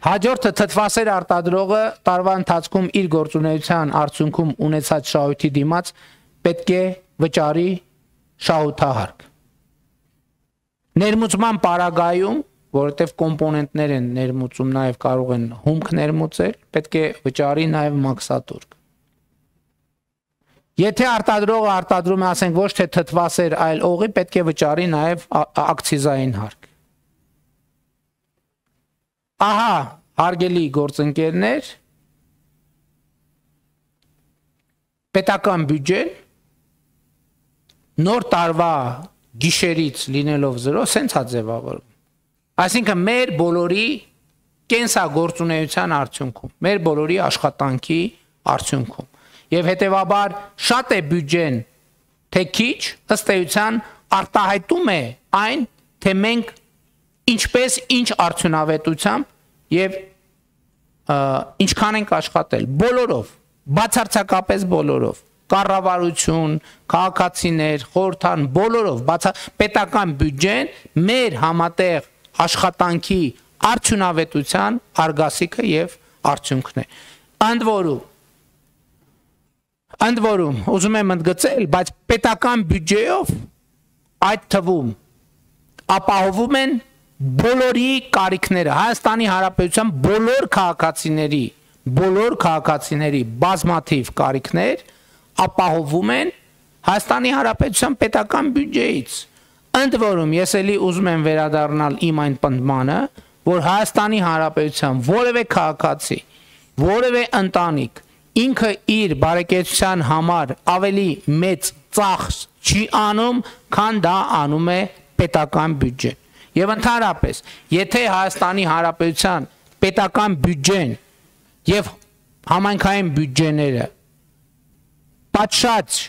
Հաջորդը թթվասեր արտադրողը տարվա ընթացքում իր գործունեության արդյունքում ունեցած շահույթի դիմաց պետք է վճարի շահութահարկ։ Ներմուծման պարագայում, որովհետև կոմպոնենտներ են ներմուծում, նաև կարող են հումք ներմուծել, պետք է վճարի նաև մաքսատուրք։ Եթե արտադրողը արտադրում է, ասենք, ոչ թե թթվասեր, այլ օղի, պետք է վճարի նաև ակցիզային հարկ։ Ահա, հարգելի գործընկերներ, պետական բյուջեն նոր տարվա գիշերից լինելով 0 սենց է ձևավորվում։ Այսինքն մեր բոլորի կենսագործունեության արդյունքում, մեր բոլորի աշխատանքի արդյունքում։ Եվ հետևաբար շատ է բյուջեն, թե քիչ, ըստ էության արտահայտում է այն, թե մենք ինչպես ինչ արդյունավետությամբ եւ ինչքան ենք աշխատել, բոլորով, բացարձակապես բոլորով, կառավարություն, քաղաքացիներ, խորհրդան, բոլորով, պետական բյուջեն մեր համատեղ աշխատանքի արդյունավետության արգասիքը եւ արդյունքն է։ Ընդ որում, ուզում եմ ընդգծել, բայց պետական բյուջեով այդ թվում ապահովում են բոլորի կարիքները, Հայաստանի Հանրապետության բոլոր քաղաքացիների բազմաթիվ կարիքներ ապահովում են Հայաստանի Հանրապետության պետական բյուջեից։ Ընդ որում, ես էլի ուզում եմ վերադառնալ իմ այն պնդմանը, որ Հայաստանի Հանրապետության որևէ քաղաքացի, որևէ ընտանիք ինքը իր բարեկեցության համար ավելի մեծ ծախս չի անում, քան դա անում է պետական բյուջեն։ Եվ ընդհանրապես, եթե Հայաստանի Հանրապետության պետական բյուջեն եւ համայնքային բյուջեները պատշաճ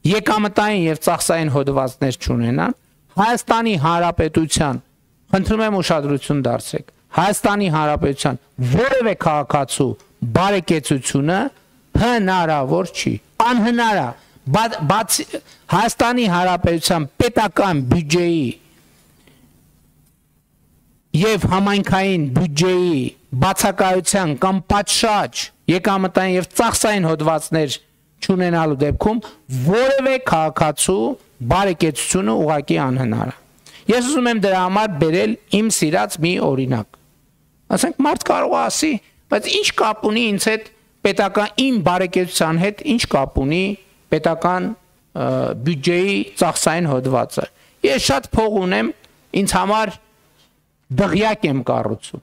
եկամտային եւ ծախսային հոդվածներ չունենան, Հայաստանի Հանրապետության, խնդրում եմ ուշադրություն դարձրեք, Հայաստանի Հանրապետության որևէ քաղաքացու բարեկեցությունը հնարավոր չի, անհնար է, բացի Հայաստանի Հանրապետության պետական բյուջեի եւ համայնքային բյուջեի բացակայության կամ պատշաճ եկամտային եւ ծախսային հոդվածներ չունենալու դեպքում որևէ քաղաքացու բարեկեցությունը ուղղակի անհնար է։ Ես ուզում եմ դրա համար բերել իմ սիրած մի օրինակ։ Ասենք մարդ կարող է ասի, բայց ինչ կապ ունի ինձ հետ պետական իմ բարեկեցության հետ, ինչ կապ ունի պետական բյուջեի ծախսային հոդվածը։ Ես շատ փող ունեմ, ինձ համար դղյակ եմ կառուցում,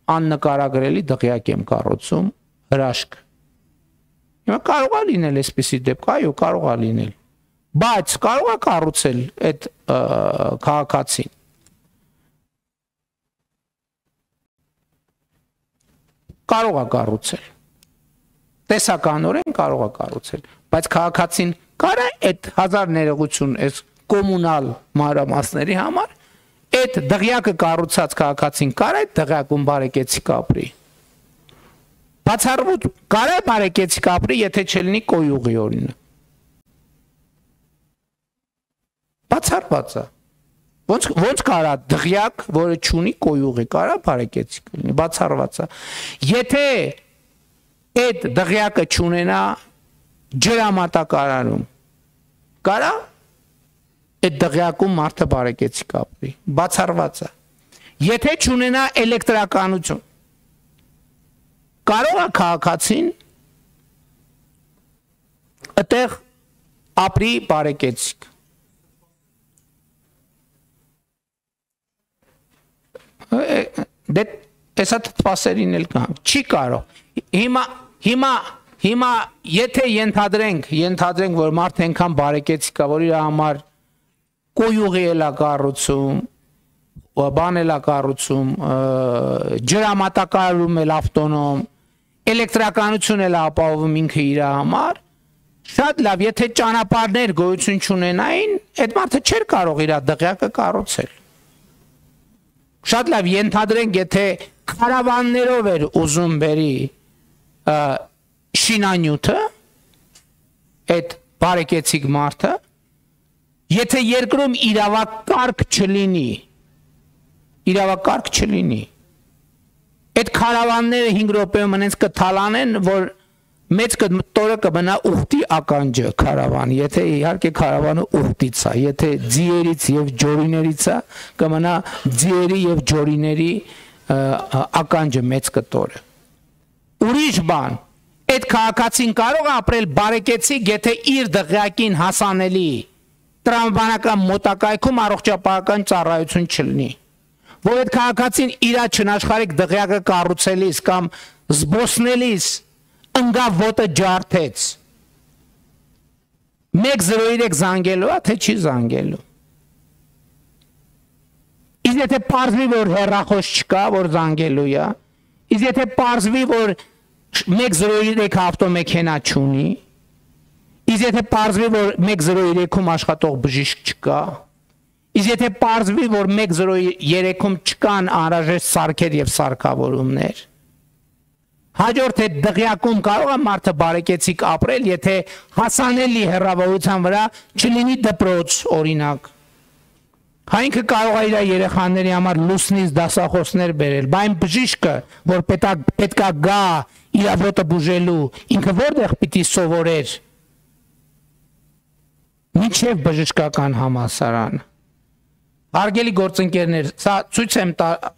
աննկարագրելի դղյակ եմ կառուցում, հրաշք։ Հիմա կարող է լինել այսպիսի դեպք, այո, կարող է լինել, բայց կարող է կառուցել այդ քաղաքացին։ Կարող է կառուցել, տեսականորեն կարող է կառուցել, բայց քաղաքացին կարա այդ 1000 ներողություն այս կոմունալ մանրամասների համար, այդ դղյակը կառուցած քաղաքացին կարա այդ դղյակում բարեկեցիկ ապրի։ Բացառվում կարա բարեկեցիկ ապրի, եթե չլինի կոյուղի օրինը։ Բացառված է։ Ոնց կարա դղյակ, որը չունի կոյուղի, կարա բարեկեցիկ լինի, բացառված է։ Եթե այդ դղյակը չունենա ջրամատակարարում, կարա այդ դղյակում մարդը բարեկեցիկ ապրի, բացառված է։ Եթե չունենա էլեկտրականություն, կարող է քաղաքացին այդտեղ ապրի բարեկեցիկ։ Դե այսա թթվասերին էլ կան, չի կարող։ Հիմա եթե ենթադրենք, որ մարդ այնքան բարեկեցիկ է, որ իր համար կոյուղի էլ է կառուցում, բան էլ է կառուցում, ջրամատակարարում էլ ավտոնոմ, էլեկտրականություն էլ ապահովում ինքը իր համար, շատ լավ, եթե ճանապարհներ գոյություն չունենային, այդ մարդը չէր կարող իր դղյակը կառուցել։ Շատ լավ, ենթադրենք, եթե քարավաններով էր ուզում բերի շինանյութը, այդ բարեկեցիկ մարդը, եթե երկրում իրավակարգ չլինի, իրավակարգ չլինի։ Այդ քարավանները 5 րոպեում այնց կթալանեն, որ մեծ տորը կմնա ուխտի ականջը քարավան, եթե իհարկե քարավանը ուխտից է, եթե ձիերից եւ ջորիներից է, կմնա ձիերի եւ ջորիների ականջը մեծ կտորը։ Ուրիշ բան, այդ քաղաքացին կարող է ապրել բարեկեցիկ, եթե իր դղյակին հասանելի տրամաբանական մոտակայքում առողջապահական ծառայություն չլինի։ Որ այդ քաղաքացին իր չնաշխարհիկ դղյակը կառուցելիս կամ զբոսնելիս ընկավ ոտը ջարդեց 103 զանգելու է, թե չի զանգելու։ Իսկ եթե պարզվի, որ հեռախոս չկա, որ զանգելու է, իսկ եթե պարզվի, որ 103 ավտոմեքենա չունի, իսկ եթե պարզվի, որ 103-ում աշխատող բժիշկ չկա, իսկ եթե պարզվի, որ 103-ում չկան անհրաժեշտ սարքեր եւ սարքավորումներ, հաջորդ այդ դղյակում կարող է մարդը բարեկեցիկ ապրել, եթե հասանելի հեռավորության վրա չլինի դպրոց, օրինակ։ Ինքը կարող է իր երեխաների համար լուսնից դասախոսներ բերել, բայց բժիշկը, որ պետքա գա իր ոտը բուժելու, ինքը որտեղ պիտի սովորեր։ Մինչև բժշկական համալսարան։ Հարգելի գործընկերներ, սա ցույց եմ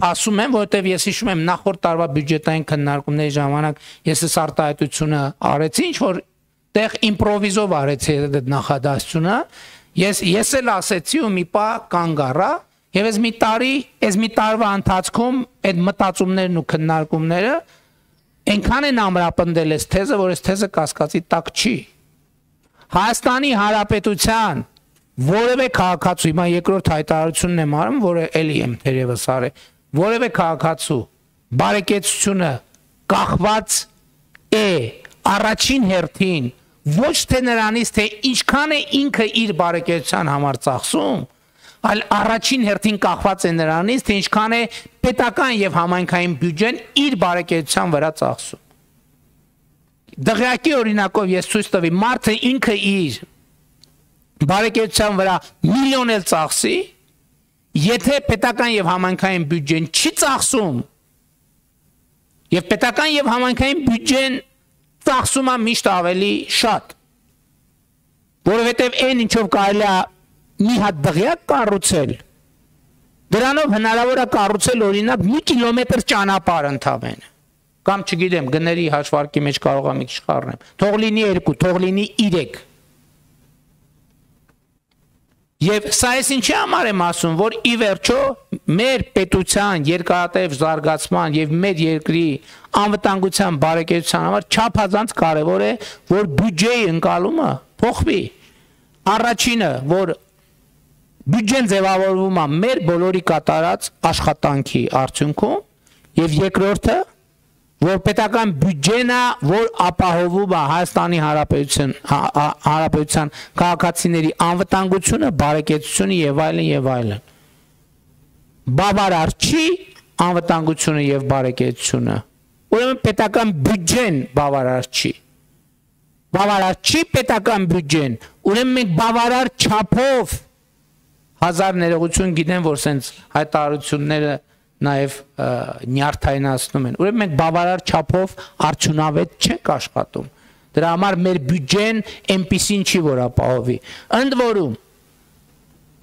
ասում եմ, որովհետև ես հիշում եմ նախորդ տարվա բյուջետային քննարկումների ժամանակ ես այս արտահայտությունը արեցի, ինչ որ տեղ իմպրովիզով արեցի այդ նախադասությունը, ես էլ ասեցի ու մի պա կանգ առա, եւ այս մի տարվա ընթացքում այդ մտածումներն ու քննարկումները այնքան են ամրապնդել այս թեզը, որ այս թեզը կասկածի տակ չի։ Հայաստանի Հանրապետության որևէ քաղաքացու, հիմա երկրորդ հայտարարությունն եմ արում, որը էլի եմ թերևս արել, որևէ քաղաքացու բարեկեցությունը կախված է առաջին հերթին ոչ թե նրանից, թե ինչքան է ինքը իր բարեկեցության համար ծախսում, այլ առաջին հերթին կախված է նրանից, թե ինչքան է պետական եւ համայնքային բյուջեն իր բարեկեցության վրա ծախսում։ Դղյակի օրինակով ես ցույց տվի, մարդը ինքը իր բարեկեցության վրա միլիոն էլ ծախսի, եթե պետական եւ համայնքային բյուջեն չի ծախսում, եւ պետական եւ համայնքային բյուջեն ծախսում է միշտ ավելի շատ, որովհետեւ այն ինչով կարելի է մի հատ դղյակ կառուցել, դրանով հնարավոր է կառուցել օրինակ 1 կիլոմետր ճանապարհ ընդամենը, կամ չգիտեմ, գների հաշվարկի մեջ կարող եմ մի քիչ խառնեմ, թող լինի 2, թող լինի 3։ Եվ սա ես ինչի համար եմ ասում, որ ի վերջո մեր պետության երկարատև զարգացման եւ մեր երկրի անվտանգության բարեկեցության համար չափազանց կարեւոր է, որ բյուջեի ընկալումը փոխվի։ Առաջինը, որ բյուջեն ձևավորվում է մեր բոլորի կատարած աշխատանքի արդյունքում, եւ երկրորդը, որ պետական բյուջենը, որ ապահովում է Հայաստանի Հանրապետության քաղաքացիների անվտանգությունը, բարեկեցությունը եւ այլն։ Բավարար չի անվտանգությունը եւ բարեկեցությունը։ Ուրեմն պետական բյուջեն բավարար չի։ Բավարար չի պետական բյուջեն, ուրեմն մենք բավարար չափով հազար ներողություն գիտեմ, որ սենց հայտարարությունները նաև նյարդայնացնում են։ Ուրեմն մենք բավարար չափով արդյունավետ չենք աշխատում։ Դրա համար մեր բյուջեն այնպիսին չի, որ ապահովի։ Ընդ որում,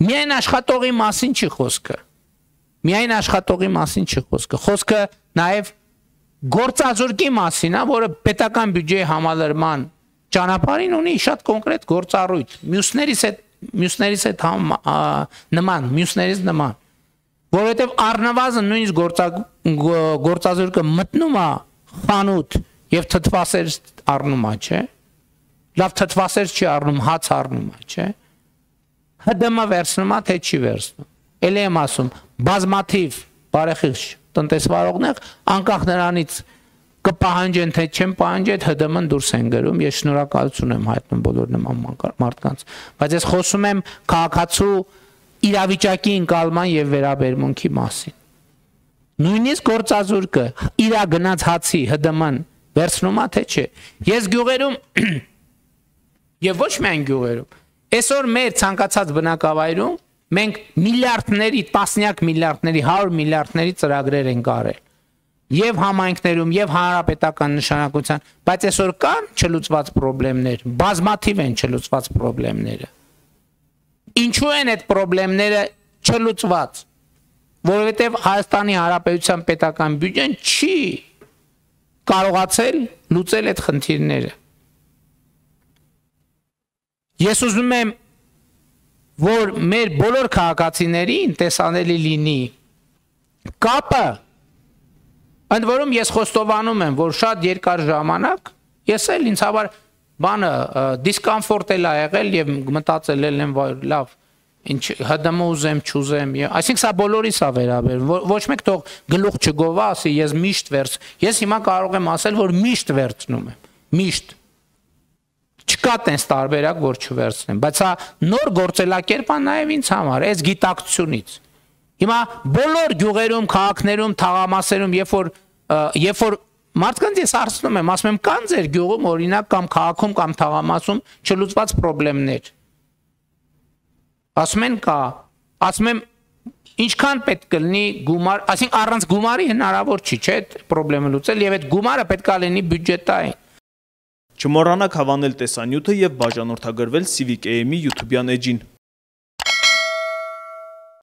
միայն աշխատողի մասին չի խոսքը։ Միայն աշխատողի մասին չի խոսքը։ Խոսքը նաև գործազուրկի մասին է, որը պետական բյուջեի համալրման ճանապարհին ունի շատ կոնկրետ գործառույթ։ Մյուսներից նման։ Որովհետև առնվազն նույնիսկ գործազուրկը մտնում է խանութ եւ թթվասեր առնում է, չէ՞։ Լավ թթվասեր չի առնում, հաց առնում է, չէ՞։ ՀԴՄ վերցնում է, թե չի վերցնում։ Էլի եմ ասում, բազմաթիվ բարեխիղճ տնտեսվարողներ անկախ նրանից կպահանջեն, թե չեն պահանջի, այդ ՀԴՄ-ն դուրս են գրում, ես շնորհակալություն եմ հայտնում բոլոր նման մարդկանց, բայց ես խոսում եմ քաղաքացու իրավիճակի ընկալման եւ վերաբերմունքի մասին։ Նույնիսկ գործազուրկը իր գնաց հացի ՀԴՄ-ն վերցնում է, թե չէ։ Ես գյուղերում եւ ոչ միայն գյուղերում, այսօր մեր ցանկացած բնակավայրում Մենք միլիարդների, տասնյակ միլիարդների, 100 միլիարդների ծրագրեր են կարել։ Եվ համայնքներում, եւ հանրապետական նշանակության, բայց այսօր կան չլուծված խնդիրներ, բազմաթիվ են չլուծված խնդիրները։ Ինչու են այդ խնդիրները չլուծված, որովհետեւ Հայաստանի Հանրապետության պետական բյուջեն չի կարողացել լուծել այդ խնդիրները։ Ես ուզում եմ, որ մեր բոլոր քաղաքացիներին տեսանելի լինի կապը, ընդ որում ես խոստովանում եմ, որ շատ երկար ժամանակ ես էլ ինձ համար բանը դիսկոմֆորտ էլ ա եղել եւ մտածել եմ, որ լավ, ինչ ՀԴՄ ուզեմ, չուզեմ, այսինքն սա բոլորիս է վերաբերում, ոչ մեկ թող գլուխ չգովա, ասի ես միշտ վերց։ Ես հիմա կարող եմ ասել, որ միշտ վերցնում եմ, միշտ։ Չկա տես տարբերակ, որ չվերցնեմ, բայց սա նոր գործելակերպ է նաև ինձ համար, այս գիտակցությունից։ Հիմա բոլոր գյուղերում, քաղաքներում, թաղամասերում, երբ որ մարդկանց ես հարցնում եմ, ասում եմ, կան ձեր գյուղում, օրինակ, կամ քաղաքում, կամ թաղամասում չլուծված խնդիրներ։ Ասում են կա, ասում եմ, ինչքան պետք կլինի գումար, այսինքն առանց գումարի հնարավոր չի, չէ՞, այդ խնդիրը լուծել, եւ այդ գումարը պետք է լինի բյուջետային։ Չմոռանաք հավանել տեսանյութը եւ բաժանորդագրվել Civic AM-ի YouTube-յան էջին։